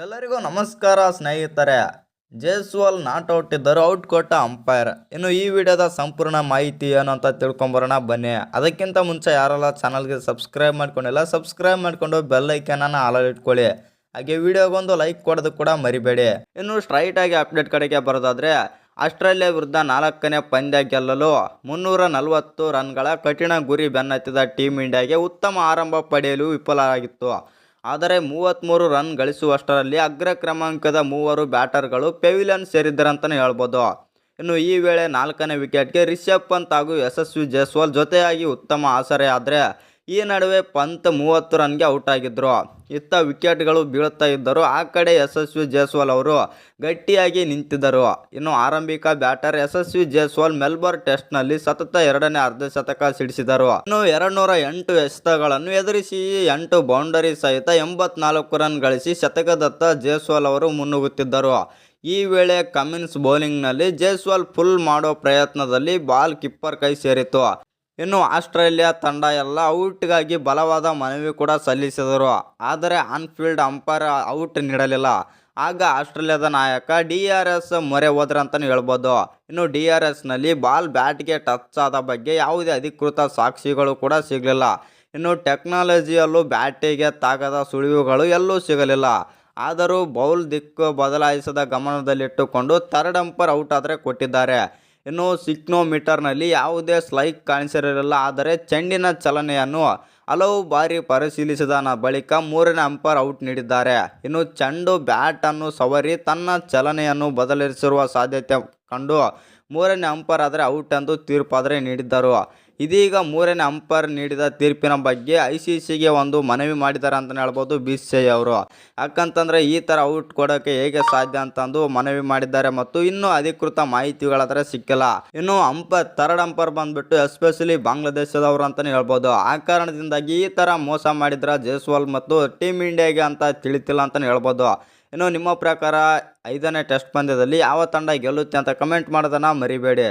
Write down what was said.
ಎಲ್ಲರಿಗೂ ನಮಸ್ಕಾರ ಸ್ನೇಹಿತರೆ. ಜೈಸ್ವಾಲ್ ನಾಟ್ ಔಟ್ ಇದ್ದರು, ಔಟ್ ಕೊಟ್ಟ ಅಂಪೈರ್. ಇನ್ನು ಈ ವಿಡಿಯೋದ ಸಂಪೂರ್ಣ ಮಾಹಿತಿ ಏನು ಅಂತ ತಿಳ್ಕೊಂಬರೋಣ ಬನ್ನಿ. ಅದಕ್ಕಿಂತ ಮುಂಚೆ ಯಾರೆಲ್ಲ ಚಾನಲ್ಗೆ ಸಬ್ಸ್ಕ್ರೈಬ್ ಮಾಡ್ಕೊಂಡಿಲ್ಲ, ಸಬ್ಸ್ಕ್ರೈಬ್ ಮಾಡಿಕೊಂಡು ಬೆಲ್ ಐಕನನ್ನು ಆಲ್ ಇಟ್ಕೊಳ್ಳಿ. ಹಾಗೆ ವಿಡಿಯೋಗೊಂದು ಲೈಕ್ ಕೊಡೋದು ಕೂಡ ಮರಿಬೇಡಿ. ಇನ್ನು ಸ್ಟ್ರೈಟ್ ಆಗಿ ಅಪ್ಡೇಟ್ ಕಡೆಗೆ ಬರೋದಾದ್ರೆ, ಆಸ್ಟ್ರೇಲಿಯಾ ವಿರುದ್ಧ 4ನೇ ಪಂದ್ಯ ಗೆಲ್ಲಲು 340 ರನ್ಗಳ ಕಠಿಣ ಗುರಿ ಬೆನ್ನತ್ತಿದ ಟೀಮ್ ಇಂಡಿಯಾಗೆ ಉತ್ತಮ ಆರಂಭ ಪಡೆಯಲು ವಿಫಲವಾಗಿತ್ತು. ಆದರೆ 33 ರನ್ ಗಳಿಸುವಷ್ಟರಲ್ಲಿ ಅಗ್ರ ಕ್ರಮಾಂಕದ 3 ಬ್ಯಾಟರ್ಗಳು ಪೆವಿಲಿಯನ್ ಸೇರಿದ್ದರಂತಲೇ ಹೇಳ್ಬೋದು. ಇನ್ನು ಈ ವೇಳೆ 4ನೇ ವಿಕೆಟ್ಗೆ ರಿಷಬ್ ಪಂತ್ ಹಾಗೂ ಯಶಸ್ವಿ ಜೈಸ್ವಾಲ್ ಜೊತೆಯಾಗಿ ಉತ್ತಮ ಆಸರೆ. ಆದರೆ ಈ ನಡುವೆ ಪಂತ್ 30 ರನ್ಗೆ ಔಟ್ ಆಗಿದ್ರು. ಇತ್ತ ವಿಕೆಟ್ಗಳು ಬೀಳುತ್ತಾ ಇದ್ದರು. ಆ ಕಡೆ ಯಶಸ್ವಿ ಜೈಸ್ವಾಲ್ ಅವರು ಗಟ್ಟಿಯಾಗಿ ನಿಂತಿದ್ದರು. ಇನ್ನು ಆರಂಭಿಕ ಬ್ಯಾಟರ್ ಯಶಸ್ವಿ ಜೈಸ್ವಾಲ್ ಮೆಲ್ಬೋರ್ನ್ ಟೆಸ್ಟ್ನಲ್ಲಿ ಸತತ 2ನೇ ಅರ್ಧಶತಕ ಸಿಡಿಸಿದರು. ಇನ್ನು 208 ಎಸೆತಗಳನ್ನು ಎದುರಿಸಿ 8 ಬೌಂಡರಿ ಸಹಿತ 84 ರನ್ ಗಳಿಸಿ ಶತಕದತ್ತ ಜೈಸ್ವಾಲ್ ಅವರು ಮುನ್ನುಗ್ಗುತ್ತಿದ್ದರು. ಈ ವೇಳೆ ಕಮಿನ್ಸ್ ಬೌಲಿಂಗ್ನಲ್ಲಿ ಜೈಸ್ವಾಲ್ ಫುಲ್ ಮಾಡೋ ಪ್ರಯತ್ನದಲ್ಲಿ ಬಾಲ್ ಕೀಪರ್ ಕೈ ಸೇರಿತು. ಇನ್ನು ಆಸ್ಟ್ರೇಲಿಯಾ ತಂಡ ಎಲ್ಲ ಔಟ್ಗಾಗಿ ಬಲವಾದ ಮನವಿ ಕೂಡ ಸಲ್ಲಿಸಿದರು. ಆದರೆ ಆನ್ಫೀಲ್ಡ್ ಅಂಪೈರ್ ಔಟ್ ನೀಡಲಿಲ್ಲ. ಆಗ ಆಸ್ಟ್ರೇಲಿಯಾದ ನಾಯಕ DRS ಮೊರೆ ಹೋದ್ರಂತಲೇ ಹೇಳ್ಬೋದು. ಇನ್ನು DRSನಲ್ಲಿ ಬಾಲ್ ಬ್ಯಾಟ್ಗೆ ಟಚ್ ಆದ ಬಗ್ಗೆ ಯಾವುದೇ ಅಧಿಕೃತ ಸಾಕ್ಷಿಗಳು ಕೂಡ ಸಿಗಲಿಲ್ಲ. ಇನ್ನು ಟೆಕ್ನಾಲಜಿಯಲ್ಲೂ ಬ್ಯಾಟಿಗೆ ತಾಗದ ಸುಳಿವುಗಳು ಎಲ್ಲೂ ಸಿಗಲಿಲ್ಲ. ಆದರೂ ಬೌಲ್ ದಿಕ್ಕು ಬದಲಾಯಿಸದ ಗಮನದಲ್ಲಿಟ್ಟುಕೊಂಡು ಥರ್ಡ್ ಅಂಪೈರ್ ಔಟ್ ಆದರೆ ಕೊಟ್ಟಿದ್ದಾರೆ. ಇನ್ನು ಸಿಕ್ನೋಮೀಟರ್ನಲ್ಲಿ ಯಾವುದೇ ಸ್ಲೈಕ್ ಕಾಣಿಸಿರಲಿಲ್ಲ. ಆದರೆ ಚೆಂಡಿನ ಚಲನೆಯನ್ನು ಹಲವು ಬಾರಿ ಪರಿಶೀಲಿಸಿದ ಬಳಿಕ 3ನೇ ಅಂಪೈರ್ ಔಟ್ ನೀಡಿದ್ದಾರೆ. ಇನ್ನು ಚೆಂಡು ಬ್ಯಾಟನ್ನು ಸವರಿ ತನ್ನ ಚಲನೆಯನ್ನು ಬದಲಿಸಿರುವ ಸಾಧ್ಯತೆ ಕಂಡು 3ನೇ ಅಂಪೈರ್ ಆದರೆ ಔಟ್ ಎಂದು ತೀರ್ಪಾದರೆ ನೀಡಿದ್ದರು. ಇದೀಗ 3ನೇ ಅಂಪೈರ್ ನೀಡಿದ ತೀರ್ಪಿನ ಬಗ್ಗೆ ICCಗೆ ಒಂದು ಮನವಿ ಮಾಡಿದ್ದಾರೆ ಅಂತಲೇ ಹೇಳ್ಬೋದು BCCI ಅವರು. ಯಾಕಂತಂದರೆ ಈ ಥರ ಔಟ್ ಕೊಡೋಕ್ಕೆ ಹೇಗೆ ಸಾಧ್ಯ ಅಂತಂದು ಮನವಿ ಮಾಡಿದ್ದಾರೆ ಮತ್ತು ಇನ್ನೂ ಅಧಿಕೃತ ಮಾಹಿತಿಗಳಾದರೆ ಸಿಕ್ಕಿಲ್ಲ. ಇನ್ನು ಥರ್ಡ್ ಅಂಪೈರ್ ಬಂದುಬಿಟ್ಟು ಎಸ್ಪೆಷಲಿ ಬಾಂಗ್ಲಾದೇಶದವರು ಅಂತಲೇ ಹೇಳ್ಬೋದು. ಆ ಕಾರಣದಿಂದಾಗಿ ಈ ಥರ ಮೋಸ ಮಾಡಿದ್ರೆ ಜೈಸ್ವಾಲ್ ಮತ್ತು ಟೀಮ್ ಇಂಡಿಯಾಗೆ ಅಂತ ತಿಳಿತಿಲ್ಲ ಅಂತಲೇ ಹೇಳ್ಬೋದು. ಇನ್ನು ನಿಮ್ಮ ಪ್ರಕಾರ 5ನೇ ಟೆಸ್ಟ್ ಪಂದ್ಯದಲ್ಲಿ ಯಾವ ತಂಡ ಗೆಲ್ಲುತ್ತೆ ಅಂತ ಕಮೆಂಟ್ ಮಾಡೋದನ್ನು ಮರಿಬೇಡಿ.